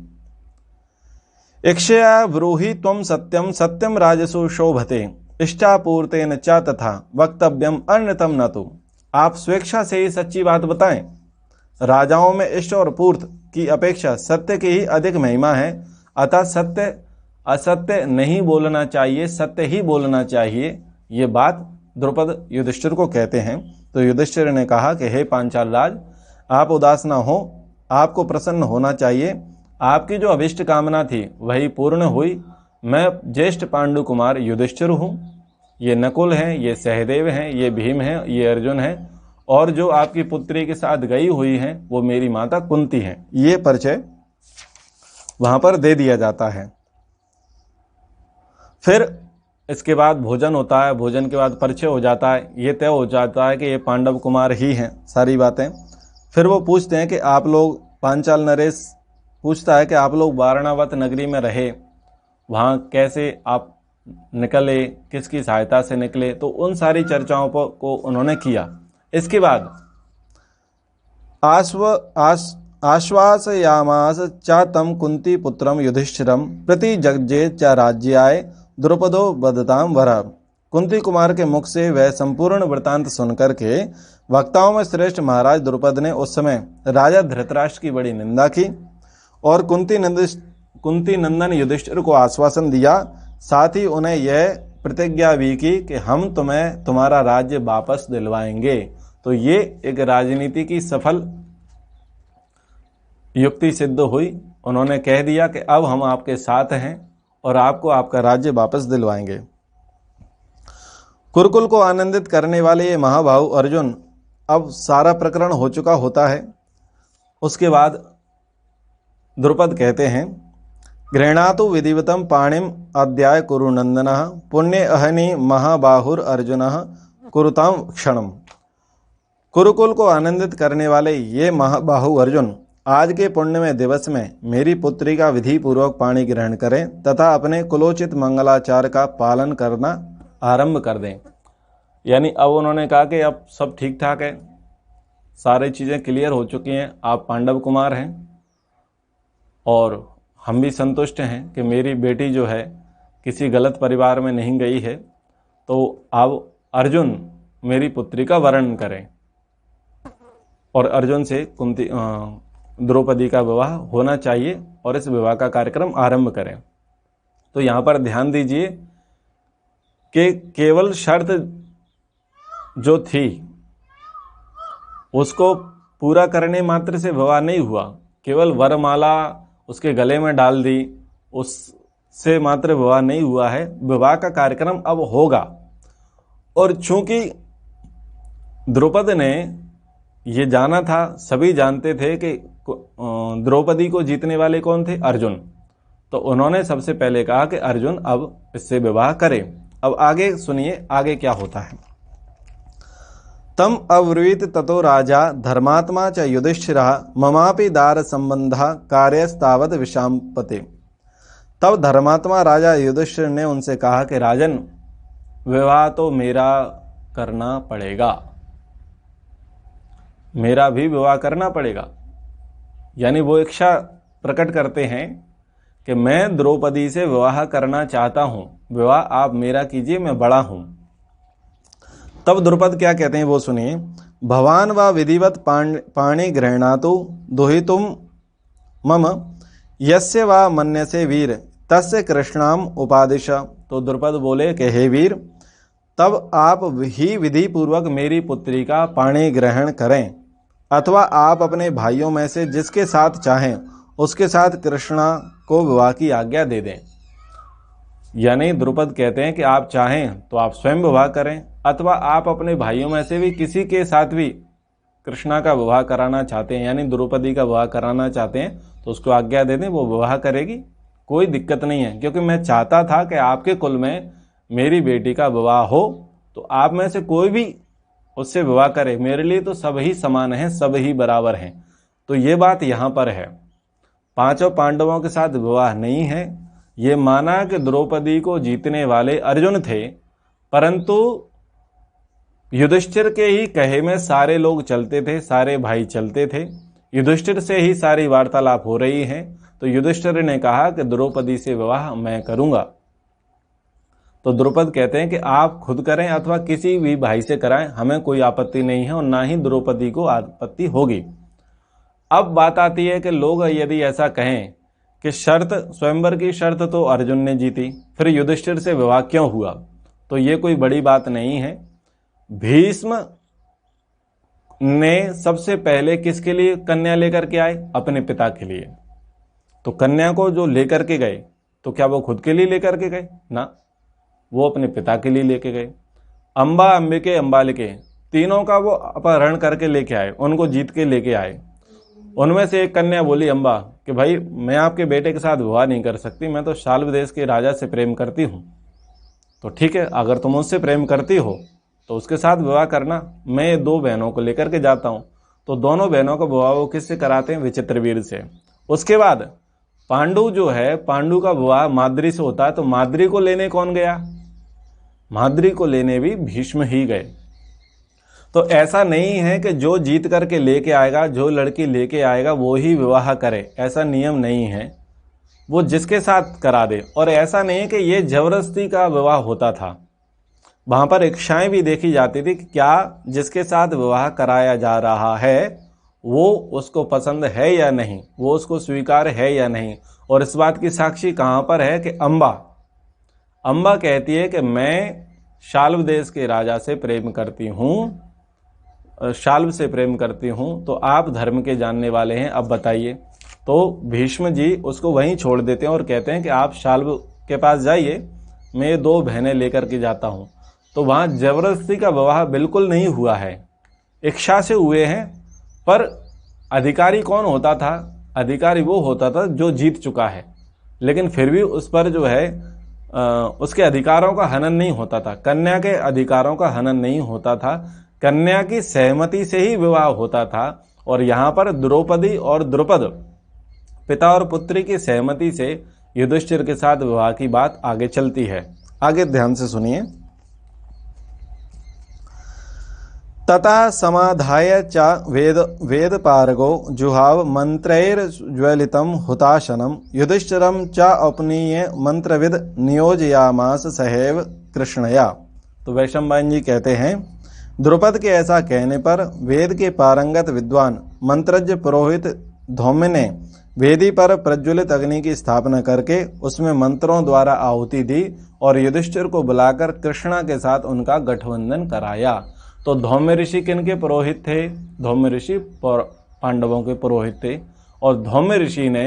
इक्षया ब्रूहि त्वं सत्यम सत्यम राजसु शोभते इष्टापूर्तेन च तथा वक्तव्यम अन्यतम न तो। आप स्वेच्छा से ही सच्ची बात बताएं। राजाओं में इष्ट और पूर्त की अपेक्षा सत्य की ही अधिक महिमा है, अतः सत्य असत्य नहीं बोलना चाहिए, सत्य ही बोलना चाहिए। ये बात द्रुपद युधिष्ठिर को कहते हैं। तो युधिष्ठिर ने कहा कि हे पांचाल राज, आप उदास ना हो, आपको प्रसन्न होना चाहिए। आपकी जो अभिष्ट कामना थी वही पूर्ण हुई। मैं ज्येष्ठ पांडु कुमार युधिष्ठिर हूँ, ये नकुल हैं, ये सहदेव हैं, ये भीम हैं, ये अर्जुन हैं, और जो आपकी पुत्री के साथ गई हुई हैं वो मेरी माता कुंती हैं। ये परिचय वहां पर दे दिया जाता है। फिर इसके बाद भोजन होता है। भोजन के बाद परिचय हो जाता है, ये तय हो जाता है कि ये पांडव कुमार ही हैं सारी बातें। फिर वो पूछते हैं कि आप लोग, पांचाल नरेश पूछता है कि आप लोग वारणावत नगरी में रहे, वहाँ कैसे आप निकले, किसकी सहायता से निकले। तो उन सारी चर्चाओं को उन्होंने किया। इसके बाद आश्वासयामास च तम कुंती पुत्रम युधिष्ठिरम प्रति जगजे च राज्याय द्रुपदो बदताम वरा। कुंती कुमार के मुख से वह संपूर्ण वृतांत सुनकर के वक्ताओं में श्रेष्ठ महाराज द्रुपद ने उस समय राजा धृतराष्ट्र की बड़ी निंदा की और कुंती नंदन युधिष्ठिर को आश्वासन दिया। साथ ही उन्हें यह प्रतिज्ञा भी की कि हम तुम्हें तुम्हारा राज्य वापस दिलवाएंगे। तो ये एक राजनीति की सफल युक्ति सिद्ध हुई। उन्होंने कह दिया कि अब हम आपके साथ हैं और आपको आपका राज्य वापस दिलवाएंगे। कुरुकुल को आनंदित करने वाले ये महाबाहु अर्जुन, अब सारा प्रकरण हो चुका होता है। उसके बाद द्रुपद कहते हैं, गृह्णातु विधिवतम पाणिम अध्याय कुरुनंदनः पुण्य अहनि महाबाहुर अर्जुनः कुरुताम क्षणम। कुरुकुल को आनंदित करने वाले ये महाबाहु अर्जुन आज के पुण्यमय दिवस में मेरी पुत्री का विधि पूर्वक पाणी ग्रहण करें तथा अपने कुलोचित मंगलाचार का पालन करना आरंभ कर दें। यानी अब उन्होंने कहा कि अब सब ठीक ठाक है, सारी चीज़ें क्लियर हो चुकी हैं, आप पांडव कुमार हैं और हम भी संतुष्ट हैं कि मेरी बेटी जो है किसी गलत परिवार में नहीं गई है। तो अब अर्जुन मेरी पुत्री का वरण करें और अर्जुन से कुंती द्रौपदी का विवाह होना चाहिए और इस विवाह का कार्यक्रम आरंभ करें। तो यहाँ पर ध्यान दीजिए कि केवल शर्त जो थी उसको पूरा करने मात्र से विवाह नहीं हुआ, केवल वरमाला उसके गले में डाल दी उससे मात्र विवाह नहीं हुआ है। विवाह का कार्यक्रम अब होगा। और चूंकि द्रौपद ने ये जाना था, सभी जानते थे कि द्रौपदी को जीतने वाले कौन थे, अर्जुन। तो उन्होंने सबसे पहले कहा कि अर्जुन अब इससे विवाह करे। अब आगे सुनिए आगे क्या होता है। तम अब्रवीत ततो राजा धर्मात्मा च युधिष्ठिरः ममापि दार संबंधा कार्यस्तावत विषांपते। तब धर्मात्मा राजा युधिष्ठिर ने उनसे कहा कि राजन, विवाह तो मेरा करना पड़ेगा, मेरा भी विवाह करना पड़ेगा। यानी वो इच्छा प्रकट करते हैं कि मैं द्रौपदी से विवाह करना चाहता हूँ, विवाह आप मेरा कीजिए, मैं बड़ा हूँ। तब द्रुपद क्या कहते हैं वो सुनिए। भवान व विधिवत पाणी गृह्णातु दुहितुम मम यस्य व मन्यसे वीर तस्य कृष्णाम उपादिश। तो द्रुपद बोले कि हे वीर, तब आप ही विधि पूर्वक मेरी पुत्री का पाणी ग्रहण करें, अथवा आप अपने भाइयों में से जिसके साथ चाहें उसके साथ कृष्णा को विवाह की आज्ञा दे दें। यानी द्रुपद कहते हैं कि आप चाहें तो आप स्वयं विवाह करें, अथवा आप अपने भाइयों में से भी किसी के साथ भी कृष्णा का विवाह कराना चाहते हैं, यानी द्रौपदी का विवाह कराना चाहते हैं, तो उसको आज्ञा दे दें, वो विवाह करेगी, कोई दिक्कत नहीं है। क्योंकि मैं चाहता था कि आपके कुल में मेरी बेटी का विवाह हो, तो आप में से कोई भी उससे विवाह करे, मेरे लिए तो सब ही समान हैं, सब ही बराबर हैं। तो ये बात यहाँ पर है। पांचों पांडवों के साथ विवाह नहीं है। ये माना कि द्रौपदी को जीतने वाले अर्जुन थे, परंतु युधिष्ठिर के ही कहे में सारे लोग चलते थे, सारे भाई चलते थे, युधिष्ठिर से ही सारी वार्तालाप हो रही है। तो युधिष्ठिर ने कहा कि द्रौपदी से विवाह मैं करूंगा। तो द्रुपद कहते हैं कि आप खुद करें अथवा किसी भी भाई से कराएं, हमें कोई आपत्ति नहीं है और ना ही द्रौपदी को आपत्ति होगी। अब बात आती है कि लोग यदि ऐसा कहें कि शर्त, स्वयंवर की शर्त तो अर्जुन ने जीती, फिर युधिष्ठिर से विवाह क्यों हुआ, तो ये कोई बड़ी बात नहीं है। भीष्म ने सबसे पहले किसके लिए कन्या लेकर के आए? अपने पिता के लिए। तो कन्या को जो लेकर के गए, तो क्या वो खुद के लिए लेकर के गए? ना, वो अपने पिता के लिए लेके गए। अंबा, अंबिके, अंबालिके, तीनों का वो अपहरण करके लेके आए, उनको जीत के लेके आए। उनमें से एक कन्या बोली अंबा कि भाई मैं आपके बेटे के साथ विवाह नहीं कर सकती, मैं तो शाल्व देश के राजा से प्रेम करती हूँ। तो ठीक है, अगर तुम उससे प्रेम करती हो तो उसके साथ विवाह करना, मैं दो बहनों को लेकर के जाता हूँ। तो दोनों बहनों का विवाह वो किससे कराते हैं? विचित्रवीर से। उसके बाद पांडु जो है, पांडु का विवाह माद्री से होता है। तो माद्री को लेने कौन गया? माद्री को लेने भी भीष्म ही गए। तो ऐसा नहीं है कि जो जीत करके लेके आएगा, जो लड़की लेके आएगा वो ही विवाह करे, ऐसा नियम नहीं है। वो जिसके साथ करा दे। और ऐसा नहीं है कि ये जबरदस्ती का विवाह होता था, वहां पर इच्छाएं भी देखी जाती थी कि क्या जिसके साथ विवाह कराया जा रहा है वो उसको पसंद है या नहीं, वो उसको स्वीकार है या नहीं। और इस बात की साक्षी कहाँ पर है कि अंबा कहती है कि मैं शाल्व देश के राजा से प्रेम करती हूँ, शाल्व से प्रेम करती हूँ, तो आप धर्म के जानने वाले हैं, अब बताइए। तो भीष्म जी उसको वहीं छोड़ देते हैं और कहते हैं कि आप शाल्व के पास जाइए, मैं दो बहनें लेकर के जाता हूँ। तो वहाँ जबरदस्ती का विवाह बिल्कुल नहीं हुआ है, इच्छा से हुए हैं। पर अधिकारी कौन होता था? अधिकारी वो होता था जो जीत चुका है, लेकिन फिर भी उस पर जो है उसके अधिकारों का हनन नहीं होता था, कन्या के अधिकारों का हनन नहीं होता था, कन्या की सहमति से ही विवाह होता था। और यहाँ पर द्रौपदी और द्रुपद, पिता और पुत्री की सहमति से युधिष्ठिर के साथ विवाह की बात आगे चलती है। आगे ध्यान से सुनिए। तथा समाधाय च वेद पारगो जुहाव मंत्रैर्ज्वलितं हुताशनम युधिष्ठिरं च अपनीय मंत्रविद नियोजयामास सहैव कृष्णया। तो वैशंपायन जी कहते हैं, द्रुपद के ऐसा कहने पर वेद के पारंगत विद्वान मंत्रज्ञ पुरोहित धौम्य ने वेदी पर प्रज्वलित अग्नि की स्थापना करके उसमें मंत्रों द्वारा आहुति दी और युधिष्ठिर को बुलाकर कृष्णा के साथ उनका गठबंधन कराया। तो धौम्य ऋषि किनके पुरोहित थे? धौम्य ऋषि पांडवों के पुरोहित थे। और धौम्य ऋषि ने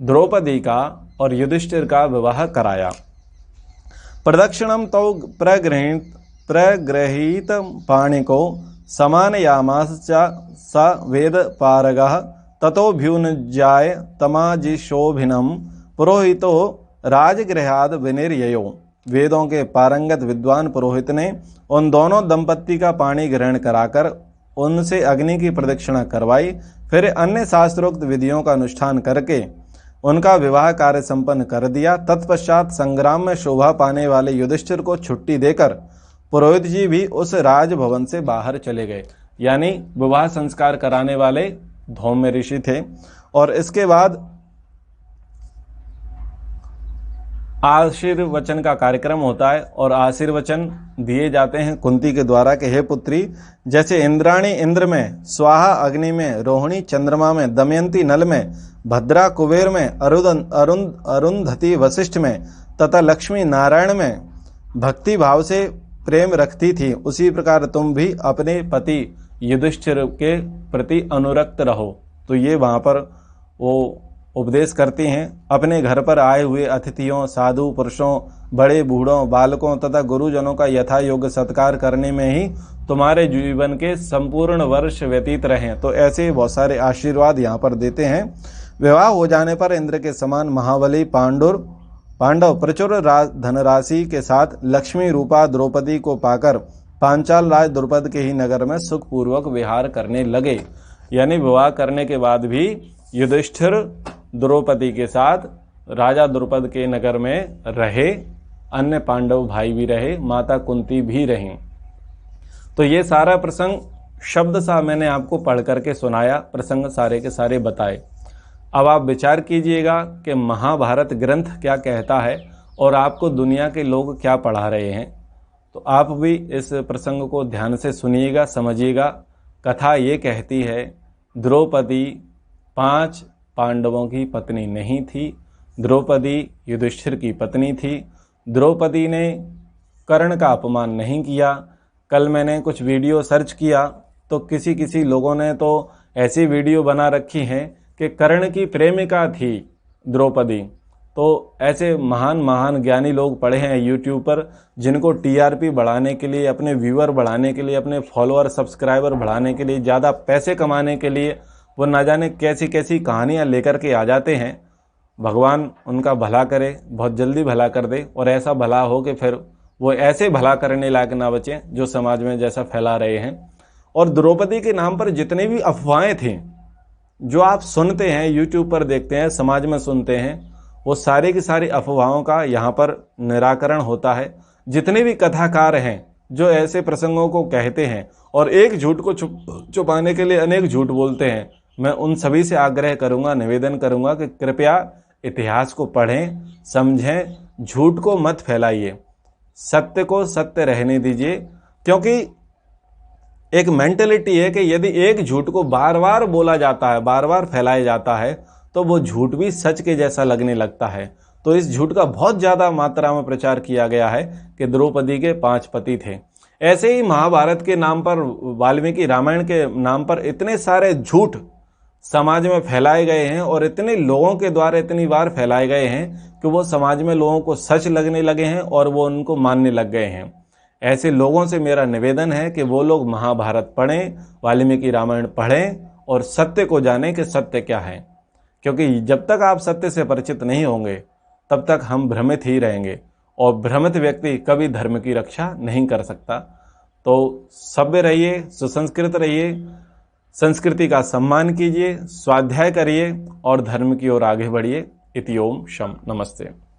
द्रौपदी का और युधिष्ठिर का विवाह कराया। प्रदक्षिणम तो प्रगृहीत पाणिको समानयामास च स वेद पारगः ततोऽभ्युनजाय तमाजिशोभिनं पुरोहितो राजगृहाद विनिर्ययो। वेदों के पारंगत विद्वान पुरोहित ने उन दोनों दंपत्ति का पानी ग्रहण कराकर उनसे अग्नि की प्रदक्षिणा करवाई। फिर अन्य शास्त्रोक्त विधियों का अनुष्ठान करके उनका विवाह कार्य संपन्न कर दिया। तत्पश्चात संग्राम में शोभा पाने वाले युधिष्ठिर को छुट्टी देकर पुरोहित जी भी उस राजभवन से बाहर चले गए। यानी विवाह संस्कार कराने वाले धौम्य ऋषि थे। और इसके बाद आशीर्वचन का कार्यक्रम होता है और आशीर्वचन दिए जाते हैं कुंती के द्वारा कि हे पुत्री, जैसे इंद्राणी इंद्र में, स्वाहा अग्नि में, रोहिणी चंद्रमा में, दमयंती नल में, भद्रा कुबेर में, अरुंधति वशिष्ठ में तथा लक्ष्मी नारायण में भक्ति भाव से प्रेम रखती थी, उसी प्रकार तुम भी अपने पति युधिष्ठिर के प्रति अनुरक्त रहो। तो ये वहाँ पर वो उपदेश करती हैं। अपने घर पर आए हुए अतिथियों, साधु पुरुषों, बड़े बूढ़ों, बालकों तथा गुरुजनों का यथा योग्य सत्कार करने में ही तुम्हारे जीवन के संपूर्ण वर्ष व्यतीत रहें। तो ऐसे बहुत सारे आशीर्वाद यहाँ पर देते हैं। विवाह हो जाने पर इंद्र के समान महाबली पांडव प्रचुर धनराशि के साथ लक्ष्मी रूपा द्रौपदी को पाकर पांचाल राज द्रुपद के ही नगर में सुखपूर्वक विहार करने लगे। यानी विवाह करने के बाद भी युधिष्ठिर द्रौपदी के साथ राजा द्रुपद के नगर में रहे, अन्य पांडव भाई भी रहे, माता कुंती भी रहीं। तो ये सारा प्रसंग शब्द सा मैंने आपको पढ़ करके सुनाया, प्रसंग सारे के सारे बताए। अब आप विचार कीजिएगा कि महाभारत ग्रंथ क्या कहता है और आपको दुनिया के लोग क्या पढ़ा रहे हैं। तो आप भी इस प्रसंग को ध्यान से सुनिएगा, समझिएगा। कथा ये कहती है द्रौपदी 5 पांडवों की पत्नी नहीं थी। द्रौपदी युधिष्ठिर की पत्नी थी। द्रौपदी ने कर्ण का अपमान नहीं किया। कल मैंने कुछ वीडियो सर्च किया तो किसी लोगों ने तो ऐसी वीडियो बना रखी हैं कि कर्ण की प्रेमिका थी द्रौपदी। तो ऐसे महान ज्ञानी लोग पड़े हैं यूट्यूब पर, जिनको टीआरपी बढ़ाने के लिए, अपने व्यूअर बढ़ाने के लिए, अपने फॉलोअर सब्सक्राइबर बढ़ाने के लिए, ज़्यादा पैसे कमाने के लिए वो ना जाने कैसी कैसी कहानियाँ लेकर के आ जाते हैं। भगवान उनका भला करे, बहुत जल्दी भला कर दे, और ऐसा भला हो कि फिर वो ऐसे भला करने लायक ना बचें जो समाज में जैसा फैला रहे हैं। और द्रौपदी के नाम पर जितनी भी अफवाहें थी जो आप सुनते हैं, यूट्यूब पर देखते हैं, समाज में सुनते हैं, वो सारी की सारी अफवाहों का यहाँ पर निराकरण होता है। जितने भी कथाकार हैं जो ऐसे प्रसंगों को कहते हैं और एक झूठ को छुपाने के लिए अनेक झूठ बोलते हैं, मैं उन सभी से आग्रह करूंगा, निवेदन करूंगा कि कृपया इतिहास को पढ़ें, समझें, झूठ को मत फैलाइए, सत्य को सत्य रहने दीजिए। क्योंकि एक मेंटलिटी है कि यदि एक झूठ को बार बार बोला जाता है, बार बार फैलाया जाता है, तो वो झूठ भी सच के जैसा लगने लगता है। तो इस झूठ का बहुत ज़्यादा मात्रा में प्रचार किया गया है कि द्रौपदी के 5 पति थे। ऐसे ही महाभारत के नाम पर, वाल्मीकि रामायण के नाम पर इतने सारे झूठ समाज में फैलाए गए हैं और इतने लोगों के द्वारा इतनी बार फैलाए गए हैं कि वो समाज में लोगों को सच लगने लगे हैं और वो उनको मानने लग गए हैं। ऐसे लोगों से मेरा निवेदन है कि वो लोग महाभारत पढ़ें, वाल्मीकि रामायण पढ़ें और सत्य को जानें कि सत्य क्या है। क्योंकि जब तक आप सत्य से परिचित नहीं होंगे तब तक हम भ्रमित ही रहेंगे, और भ्रमित व्यक्ति कभी धर्म की रक्षा नहीं कर सकता। तो सभ्य रहिए, सुसंस्कृत रहिए, संस्कृति का सम्मान कीजिए, स्वाध्याय करिए और धर्म की ओर आगे बढ़िए। इति ओम शम। नमस्ते।